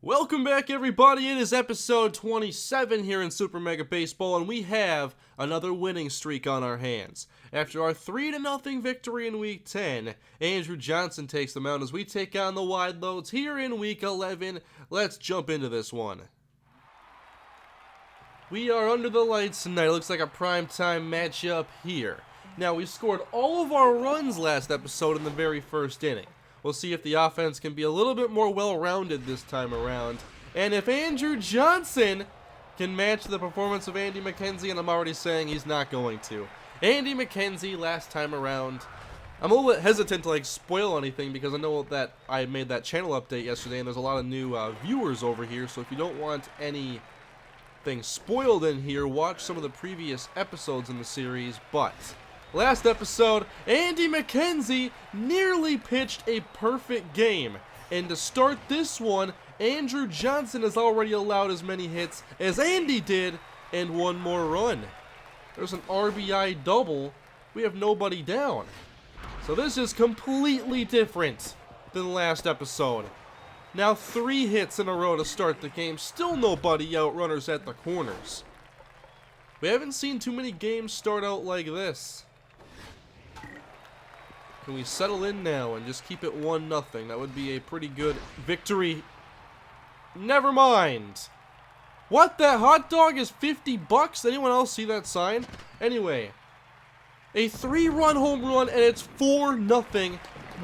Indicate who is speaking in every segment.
Speaker 1: Welcome back, everybody. It is episode 27 here in Super Mega Baseball, and we have another winning streak on our hands. After our 3-0 victory in Week 10, Andrew Johnson takes the mound as we take on the wide loads here in Week 11. Let's jump into this one. We are under the lights tonight. It looks like a primetime matchup here. Now, we scored all of our runs last episode in the very first inning. We'll see if the offense can be a little bit more well-rounded this time around. And if Andrew Johnson can match the performance of Andy McKenzie, and I'm already saying he's not going to. Andy McKenzie last time around. I'm a little bit hesitant to spoil anything because I know that I made that channel update yesterday and there's a lot of new viewers over here. So if you don't want anything spoiled in here, watch some of the previous episodes in the series. But last episode, Andy McKenzie nearly pitched a perfect game. And to start this one, Andrew Johnson has already allowed as many hits as Andy did and one more run. There's an RBI double. We have nobody down. So this is completely different than last episode. Now 3 hits in a row to start the game. Still nobody out, runners at the corners. We haven't seen too many games start out like this. Can we settle in now and just keep it 1-0? That would be a pretty good victory. Never mind. What? That hot dog is $50? Anyone else see that sign? Anyway, a 3-run home run and it's 4-0.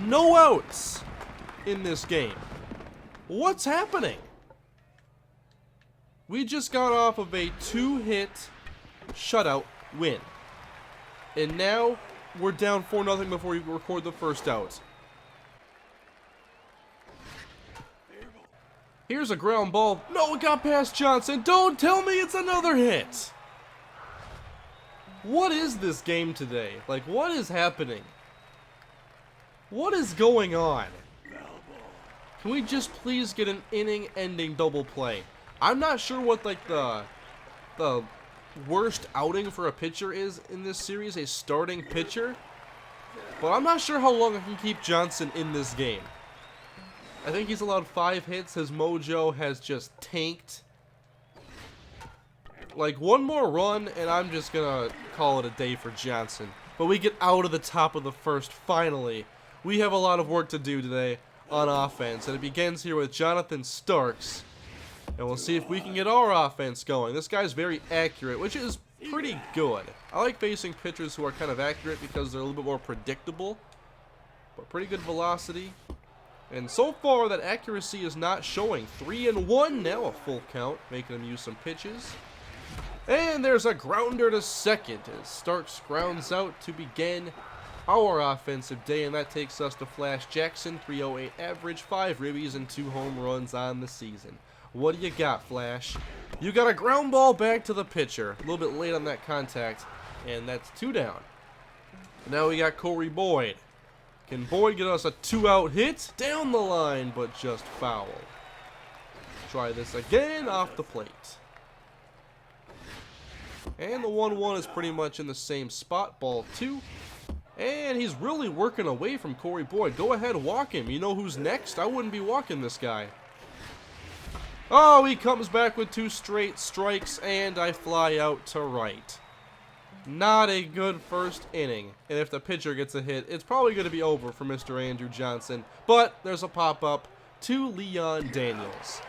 Speaker 1: No outs in this game. What's happening? We just got off of a 2-hit shutout win. And now we're down 4-0 before we record the first out. Here's a ground ball. No, it got past Johnson. Don't tell me it's another hit. What is this game today? What is happening? What is going on? Can we just please get an inning-ending double play? I'm not sure what the worst outing for a pitcher is in this series, a starting pitcher. But I'm not sure how long I can keep Johnson in this game. I think he's allowed 5 hits. His mojo has just tanked. One more run, and I'm just gonna call it a day for Johnson. But we get out of the top of the first, finally. We have a lot of work to do today on offense, and it begins here with Jonathan Starks. And we'll see if we can get our offense going. This guy's very accurate, which is pretty good. I like facing pitchers who are kind of accurate because they're a little bit more predictable. But pretty good velocity. And so far, that accuracy is not showing. 3-1 now, a full count, making him use some pitches. And there's a grounder to second as Starks grounds out to begin our offensive day, and that takes us to Flash Jackson, 308 average, 5 ribbies, and 2 home runs on the season. What do you got, Flash? You got a ground ball back to the pitcher. A little bit late on that contact, and that's 2 down. Now we got Corey Boyd. Can Boyd get us a 2-out hit? Down the line, but just foul. Try this again off the plate. And the 1-1 is pretty much in the same spot. Ball 2. And he's really working away from Corey Boyd. Go ahead, walk him. You know who's next? I wouldn't be walking this guy. Oh, he comes back with 2 straight strikes, and I fly out to right. Not a good first inning. And if the pitcher gets a hit, it's probably going to be over for Mr. Andrew Johnson. But there's a pop-up to Leon Daniels.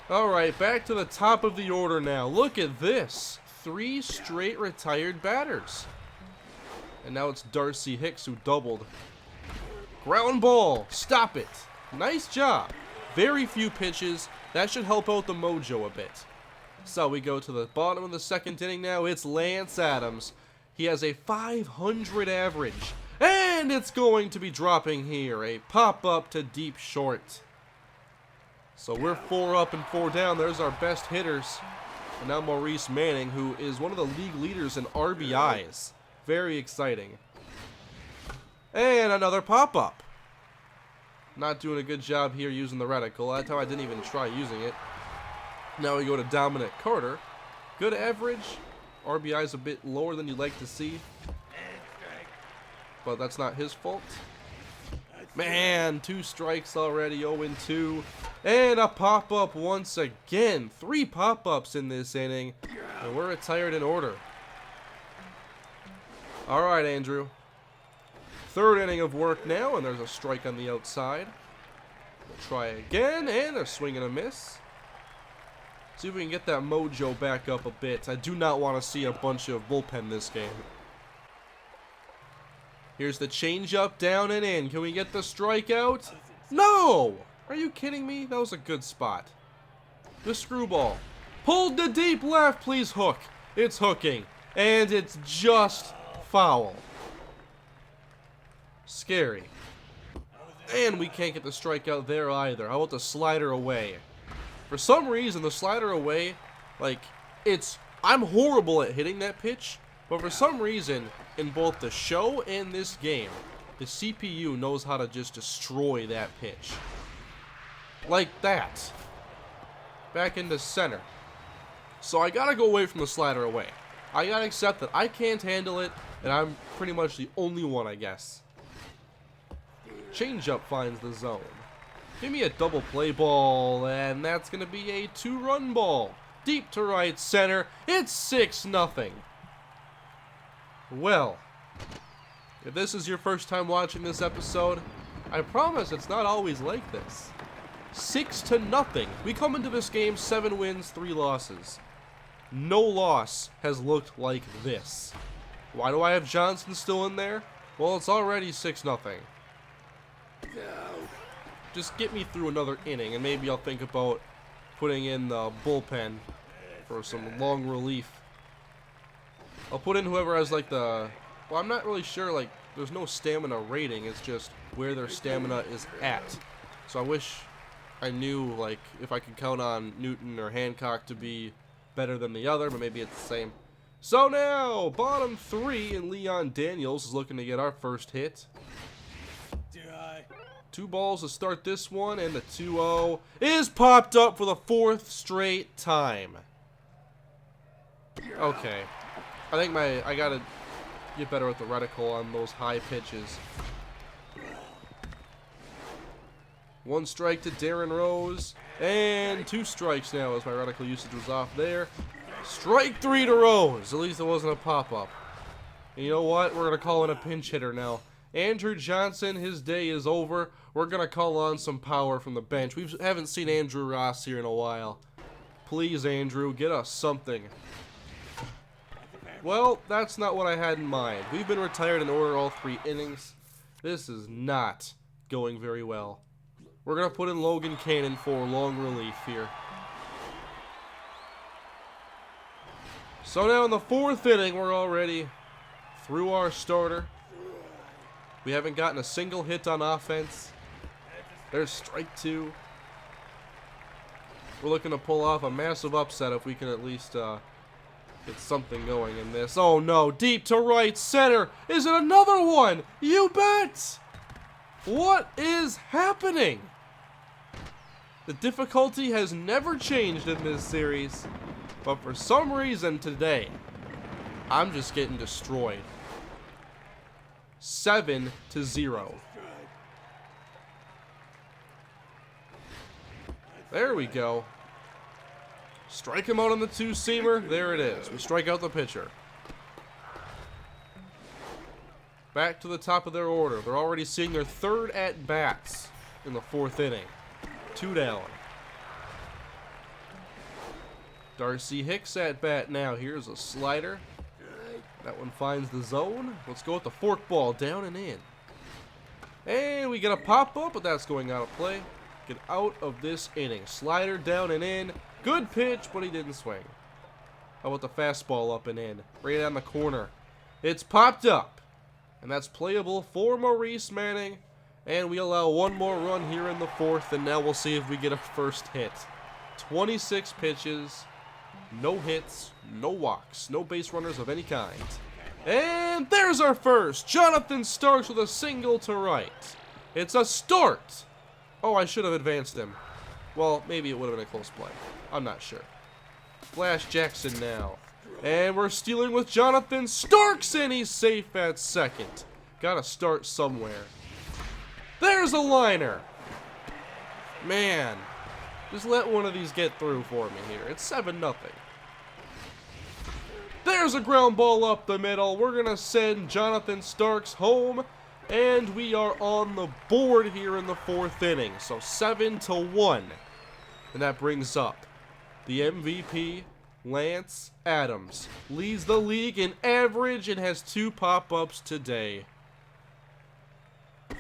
Speaker 1: Alright, back to the top of the order now. Look at this. 3 straight retired batters. And now it's Darcy Hicks who doubled. Ground ball. Stop it. Nice job. Very few pitches. That should help out the mojo a bit. So we go to the bottom of the second inning now. It's Lance Adams. He has a 500 average. And it's going to be dropping here. A pop-up to deep short. So we're 4 up and 4 down. There's our best hitters. And now Maurice Manning, who is one of the league leaders in RBIs. Very exciting. And another pop-up. Not doing a good job here using the reticle. That's how I didn't even try using it. Now we go to Dominic Carter. Good average. RBI's a bit lower than you'd like to see. But that's not his fault. Man, 2 strikes already, 0-2. And a pop-up once again. 3 pop-ups in this inning. And we're retired in order. Alright, Andrew. 3rd inning of work now, and there's a strike on the outside. We'll try again, and a swing and a miss. See if we can get that mojo back up a bit. I do not want to see a bunch of bullpen this game. Here's the changeup, down and in. Can we get the strikeout? No! Are you kidding me? That was a good spot. The screwball. Pulled to deep left, please hook. It's hooking. And it's just foul. Scary. And we can't get the strikeout there either. How about the slider away? For some reason, the slider away, like, I'm horrible at hitting that pitch, but for some reason, in both the show and this game, the CPU knows how to just destroy that pitch. Like that. Back into center. So I gotta go away from the slider away. I gotta accept that I can't handle it, and I'm pretty much the only one, I guess. Changeup finds the zone. Give me a double play ball, and that's going to be a 2-run ball. Deep to right center. It's 6-0. Well, if this is your first time watching this episode, I promise it's not always like this. 6-0. We come into this game 7 wins, 3 losses. No loss has looked like this. Why do I have Johnson still in there? Well, it's already 6-0. Just get me through another inning, and maybe I'll think about putting in the bullpen for some long relief. I'll put in whoever has, like, well, I'm not really sure, like, there's no stamina rating, it's just where their stamina is at. So I wish I knew, like, if I could count on Newton or Hancock to be better than the other, but maybe it's the same. So now, bottom 3, and Leon Daniels is looking to get our first hit. 2 balls to start this one, and the 2-0 is popped up for the 4th straight time. Okay. I think I gotta get better with the reticle on those high pitches. 1 strike to Darren Rose, and 2 strikes now as my reticle usage was off there. Strike 3 to Rose. At least it wasn't a pop-up. And you know what? We're gonna call in a pinch hitter now. Andrew Johnson, his day is over. We're going to call on some power from the bench. We haven't seen Andrew Ross here in a while. Please, Andrew, get us something. Well, that's not what I had in mind. We've been retired in order all 3 innings. This is not going very well. We're going to put in Logan Cannon for long relief here. So now in the 4th inning, we're already through our starter. We haven't gotten a single hit on offense. There's strike 2. We're looking to pull off a massive upset if we can at least get something going in this. Oh no, deep to right center. Is it another one? You bet! What is happening? The difficulty has never changed in this series, but for some reason today, I'm just getting destroyed. 7-0. There we go. Strike him out on the 2-seamer. There it is. We strike out the pitcher. Back to the top of their order. They're already seeing their 3rd at-bats in the 4th inning. 2 down. Darcy Hicks at bat now. Here's a slider. That one finds the zone. Let's go with the forkball, down and in. And we get a pop-up, but that's going out of play. Get out of this inning. Slider down and in. Good pitch, but he didn't swing. How about the fastball up and in? Right on the corner. It's popped up. And that's playable for Maurice Manning. And we allow 1 more run here in the 4th, and now we'll see if we get a first hit. 26 pitches. No hits, no walks, no base runners of any kind. And there's our first. Jonathan Starks with a single to right. It's a start. Oh, I should have advanced him. Well, maybe it would have been a close play. I'm not sure. Flash Jackson now. And we're stealing with Jonathan Starks, and he's safe at second. Gotta start somewhere. There's a liner. Man, just let one of these get through for me here. It's 7-0. There's a ground ball up the middle. We're going to send Jonathan Starks home. And we are on the board here in the 4th inning. So 7-1. And that brings up the MVP, Lance Adams. Leads the league in average and has 2 pop-ups today.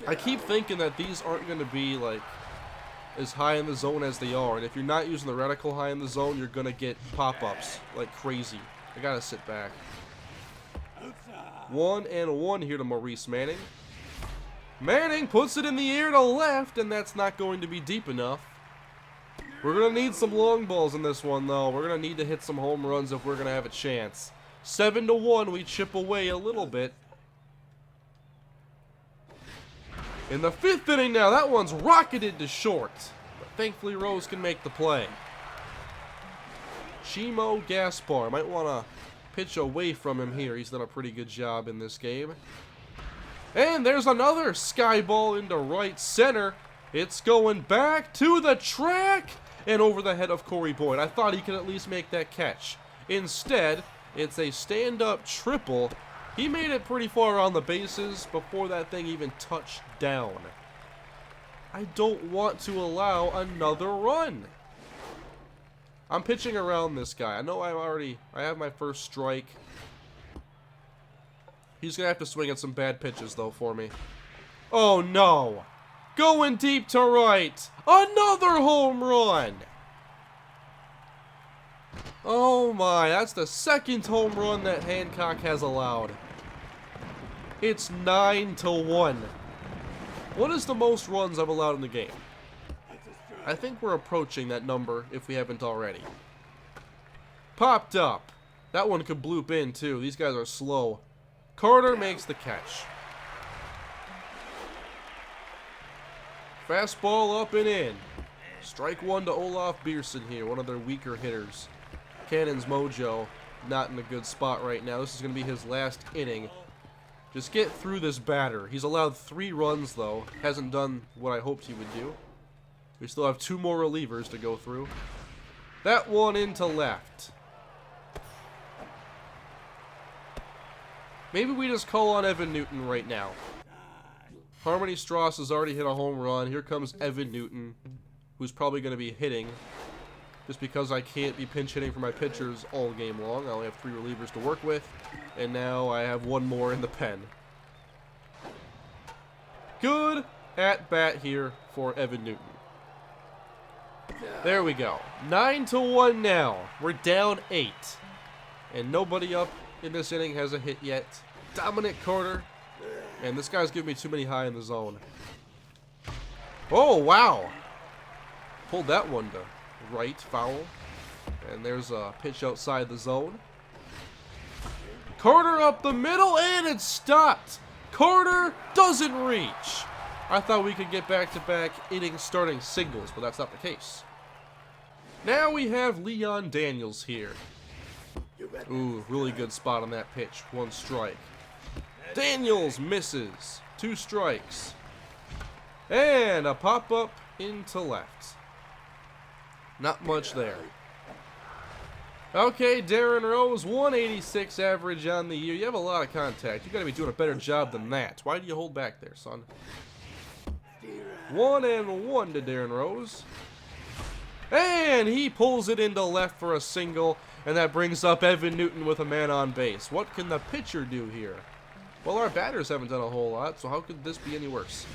Speaker 1: I keep thinking that these aren't going to be like as high in the zone as they are. And if you're not using the reticle high in the zone, you're going to get pop-ups like crazy. I got to sit back. 1-1 here to Maurice Manning. Manning puts it in the air to left, and that's not going to be deep enough. We're going to need some long balls in this one, though. We're going to need to hit some home runs if we're going to have a chance. 7-1, we chip away a little bit. In the 5th inning now, that one's rocketed to short. But thankfully, Rose can make the play. Chimo Gaspar. Might want to pitch away from him here. He's done a pretty good job in this game. And there's another sky ball into right center. It's going back to the track and over the head of Corey Boyd. I thought he could at least make that catch. Instead, it's a stand-up triple. He made it pretty far on the bases before that thing even touched down. I don't want to allow another run. I'm pitching around this guy. I know I have my first strike. He's going to have to swing at some bad pitches, though, for me. Oh, no. Going deep to right. Another home run. Oh, my. That's the 2nd home run that Hancock has allowed. It's 9-1. What is the most runs I've allowed in the game? I think we're approaching that number if we haven't already. Popped up. That one could bloop in, too. These guys are slow. Carter makes the catch. Fastball up and in. Strike 1 to Olaf Beerson here, one of their weaker hitters. Cannon's mojo not in a good spot right now. This is going to be his last inning. Just get through this batter. He's allowed 3 runs, though. Hasn't done what I hoped he would do. We still have 2 more relievers to go through. That one into left. Maybe we just call on Evan Newton right now. Harmony Strauss has already hit a home run. Here comes Evan Newton, who's probably going to be hitting. Just because I can't be pinch hitting for my pitchers all game long. I only have 3 relievers to work with. And now I have 1 more in the pen. Good at bat here for Evan Newton. There we go. 9-1 now. We're down 8. And nobody up in this inning has a hit yet. Dominic Carter. And this guy's giving me too many high in the zone. Oh, wow. Pulled that one to right, foul. And there's a pitch outside the zone. Carter up the middle, and it's stopped. Carter doesn't reach. I thought we could get back-to-back innings starting singles, but that's not the case. Now we have Leon Daniels here. Ooh, really good spot on that pitch. 1 strike. Daniels misses. 2 strikes. And a pop-up into left. Not much there. Okay, Darren Rose, 186 average on the year. You have a lot of contact. You got to be doing a better job than that. Why do you hold back there, son? 1-1 to Darren Rose. And he pulls it into left for a single. And that brings up Evan Newton with a man on base. What can the pitcher do here? Well, our batters haven't done a whole lot, so how could this be any worse?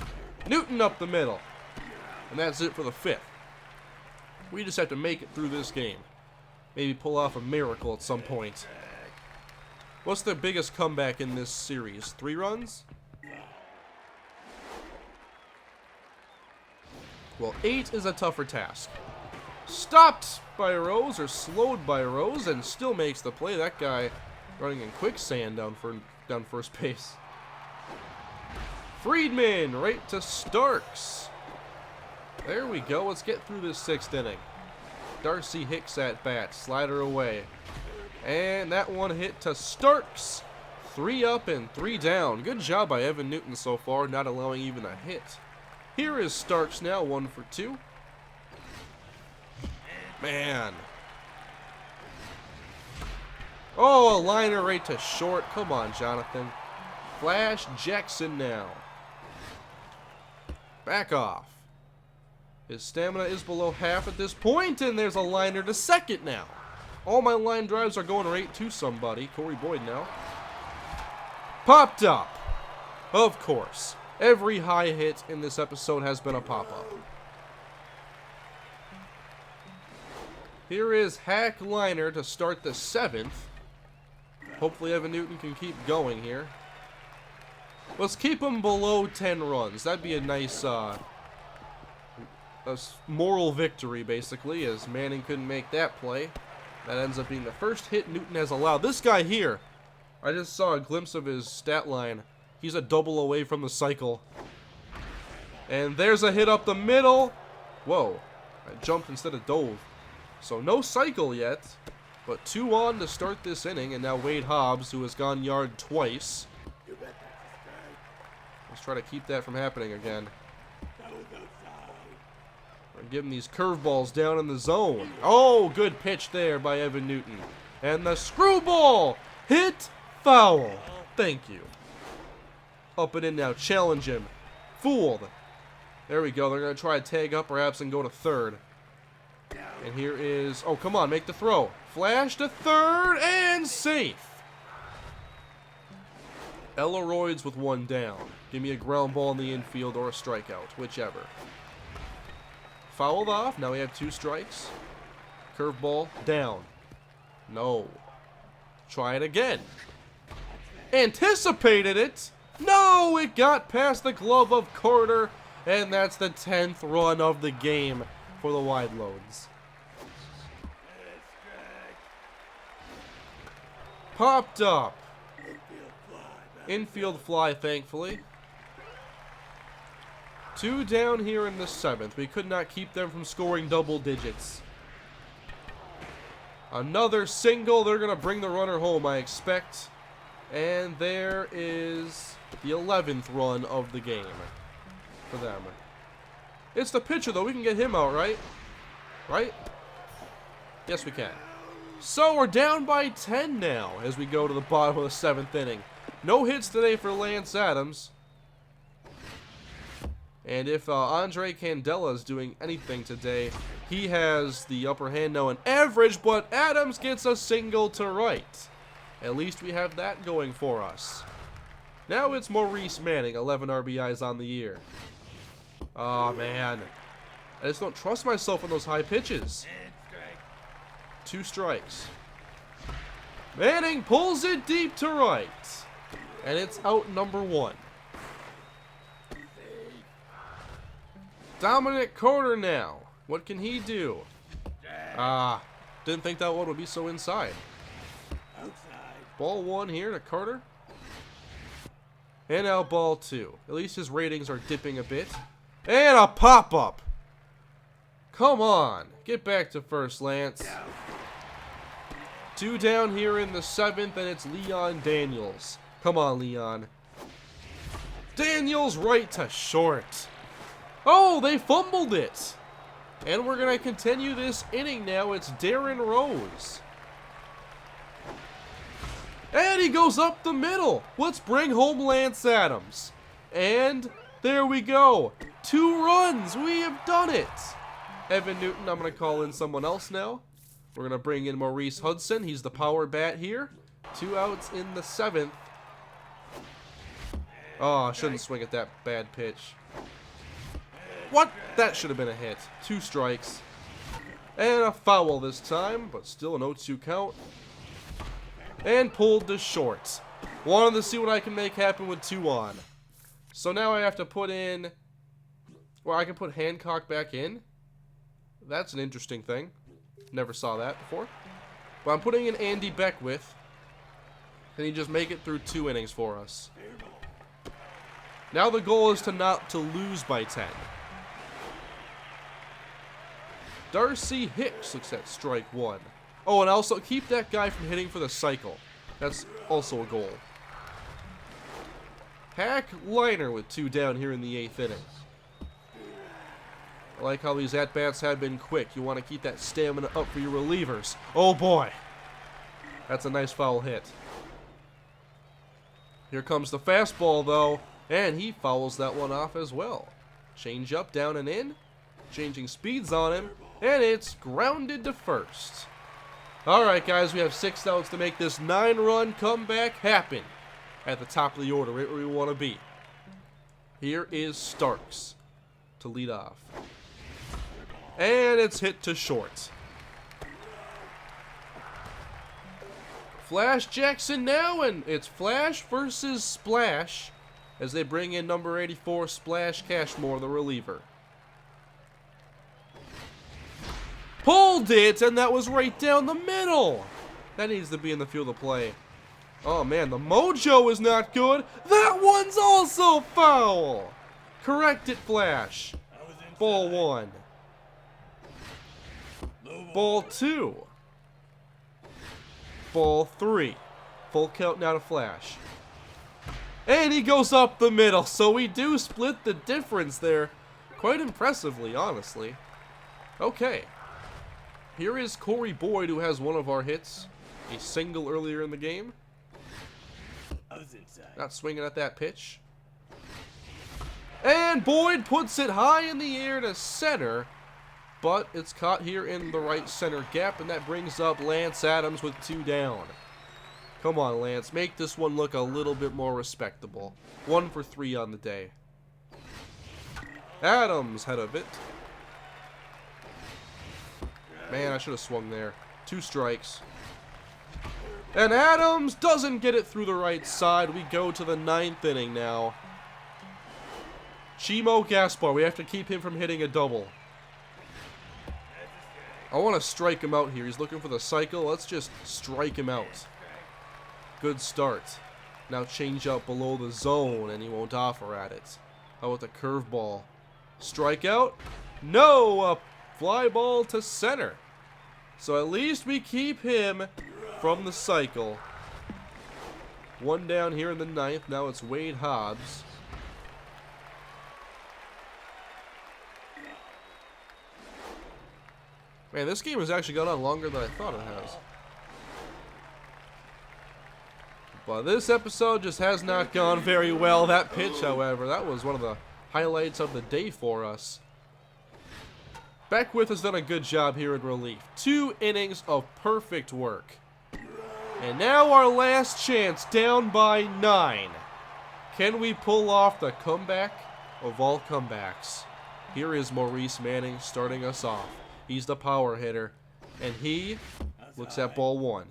Speaker 1: Newton up the middle. And that's it for the 5th. We just have to make it through this game. Maybe pull off a miracle at some point. What's the biggest comeback in this series? 3 runs? Well, 8 is a tougher task. Stopped by Rose, or slowed by Rose, and still makes the play. That guy running in quicksand down first base. Friedman right to Starks. There we go. Let's get through this 6th inning. Darcy Hicks at bat. Slider away. And that one hit to Starks. 3 up and 3 down. Good job by Evan Newton so far, not allowing even a hit. Here is Starks now, 1 for 2. Man. Oh, a liner right to short. Come on, Jonathan. Flash Jackson now. Back off. His stamina is below half at this point, and there's a liner to second now. All my line drives are going right to somebody. Corey Boyd now. Popped up. Of course. Every high hit in this episode has been a pop-up. Here is Hack Liner to start the 7th. Hopefully Evan Newton can keep going here. Let's keep him below 10 runs. That'd be a nice a moral victory, basically, as Manning couldn't make that play. That ends up being the first hit Newton has allowed. This guy here, I just saw a glimpse of his stat line. He's a double away from the cycle. And there's a hit up the middle. Whoa, I jumped instead of dove. So no cycle yet, but 2 on to start this inning, and now Wade Hobbs, who has gone yard twice. Let's try to keep that from happening again. We're giving these curveballs down in the zone. Oh, good pitch there by Evan Newton. And the screwball hit foul. Thank you. Up and in now. Challenge him. Fooled. There we go. They're going to try to tag up perhaps and go to third. And here is... Oh, come on. Make the throw. Flash to third and safe. Elleroids with 1 down. Give me a ground ball in the infield or a strikeout. Whichever. Fouled off. Now we have 2 strikes. Curveball down. No. Try it again. Anticipated it. No, it got past the glove of Carter. And that's the 10th run of the game for the wide loads. Popped up. Infield fly, thankfully. 2 down here in the 7th. We could not keep them from scoring double digits. Another single. They're going to bring the runner home, I expect. And there is the 11th run of the game for them. It's the pitcher, though. We can get him out, right? Right? Yes, we can. So we're down by 10 now as we go to the bottom of the 7th inning. No hits today for Lance Adams. And if Andre Candela is doing anything today, he has the upper hand now in average, but Adams gets a single to right. At least we have that going for us. Now it's Maurice Manning, 11 RBIs on the year. Oh, man. I just don't trust myself on those high pitches. 2 strikes. Manning pulls it deep to right. And it's out number 1. Dominic Carter now. What can he do? Didn't think that one would be so inside. Ball 1 here to Carter. And now ball 2. At least his ratings are dipping a bit. And a pop-up. Come on. Get back to first, Lance. 2 down here in the 7th, and it's Leon Daniels. Come on, Leon. Daniels right to short. Oh, they fumbled it. And we're going to continue this inning now. It's Darren Rose. And he goes up the middle. Let's bring home Lance Adams. And there we go. 2 runs. We have done it. Evan Newton, I'm going to call in someone else now. We're going to bring in Maurice Hudson. He's the power bat here. 2 outs in the 7th. Oh, I shouldn't swing at that bad pitch. What? That should have been a hit. 2 strikes. And a foul this time, but still an 0-2 count. And pulled to short. Wanted to see what I can make happen with 2 on. So now I have to put in... Well, I can put Hancock back in. That's an interesting thing. Never saw that before. But I'm putting in Andy Beckwith. Can he just make it through 2 innings for us? Now the goal is to lose by 10. Darcy Hicks looks at strike 1. Oh, and also keep that guy from hitting for the cycle. That's also a goal. Hack Liner with 2 down here in the 8th inning. I like how these at-bats have been quick. You want to keep that stamina up for your relievers. Oh boy. That's a nice foul hit. Here comes the fastball though, and he fouls that one off as well. Change up, down and in. Changing speeds on him, and it's grounded to first. Alright guys, we have 6 outs to make this 9-run comeback happen. At the top of the order, right where we want to be. Here is Starks to lead off. And it's hit to short. Flash Jackson now, and it's Flash versus Splash as they bring in number 84, Splash Cashmore, the reliever. Pulled it, and that was right down the middle. That needs to be in the field of play. Oh man, the mojo is not good. That one's also foul. Correct it, Flash. Ball 1. Ball 2. Ball 3. Full count now to Flash. And he goes up the middle, so we do split the difference there. Quite impressively, honestly. Okay. Here is Corey Boyd, who has one of our hits. A single earlier in the game. Not swinging at that pitch. And Boyd puts it high in the air to center. But it's caught here in the right center gap, and that brings up Lance Adams with 2 down. Come on, Lance. Make this one look a little bit more respectable. 1 for 3 on the day. Adams head of it. Man, I should have swung there. 2 strikes. And Adams doesn't get it through the right side. We go to the 9th inning now. Chimo Gaspar. We have to keep him from hitting a double. I want to strike him out here. He's looking for the cycle. Let's just strike him out. Good start. Now change up below the zone, and he won't offer at it. How about the curveball? Strikeout? No! A fly ball to center. So at least we keep him from the cycle. 1 down here in the 9th. Now it's Wade Hobbs. Man, this game has actually gone on longer than I thought it has. But this episode just has not gone very well. That pitch, however, that was one of the highlights of the day for us. Beckwith has done a good job here in relief. 2 innings of perfect work. And now our last chance, down by 9. Can we pull off the comeback of all comebacks? Here is Maurice Manning starting us off. He's the power hitter, and he looks at ball 1.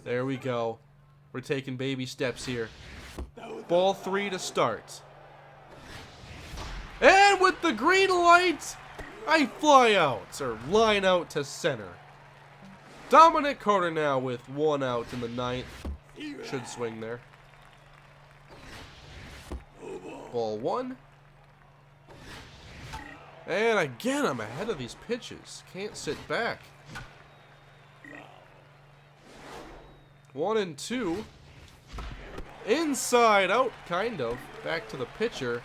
Speaker 1: There we go. We're taking baby steps here. Ball 3 to start. And with the green light, I fly out, or line out to center. Dominic Carter now with 1 out in the 9th. Should swing there. Ball 1. And again, I'm ahead of these pitches. Can't sit back. 1 and 2. Inside out, kind of. Back to the pitcher.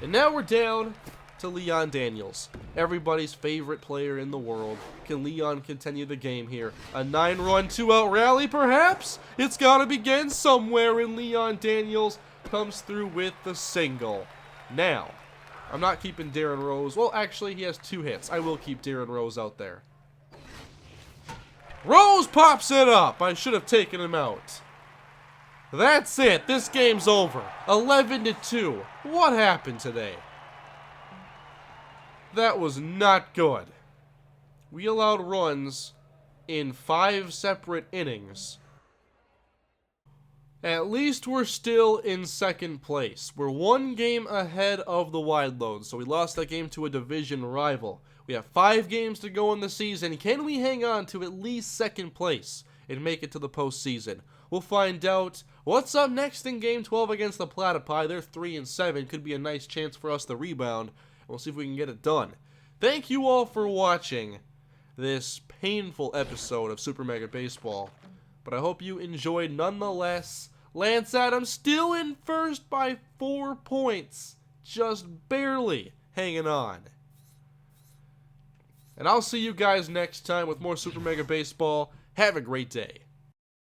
Speaker 1: And now we're down to Leon Daniels. Everybody's favorite player in the world. Can Leon continue the game here? A 9-run, 2-out rally, perhaps? It's got to begin somewhere, and Leon Daniels comes through with the single. Now, I'm not keeping Darren Rose. Well, actually, he has 2 hits. I will keep Darren Rose out there. Rose pops it up. I should have taken him out. That's it. This game's over. 11-2. What happened today? That was not good. We allowed runs in 5 separate innings. At least we're still in 2nd place. We're 1 game ahead of the Wildloads, so we lost that game to a division rival. We have 5 games to go in the season. Can we hang on to at least 2nd place and make it to the postseason? We'll find out. What's up next in Game 12 against the Platypi? They're 3-7. Could be a nice chance for us to rebound. We'll see if we can get it done. Thank you all for watching this painful episode of Super Mega Baseball. But I hope you enjoyed nonetheless. Lance Adams still in first by 4 points. Just barely. hanging on. And I'll see you guys next time with more Super Mega Baseball. Have a great day.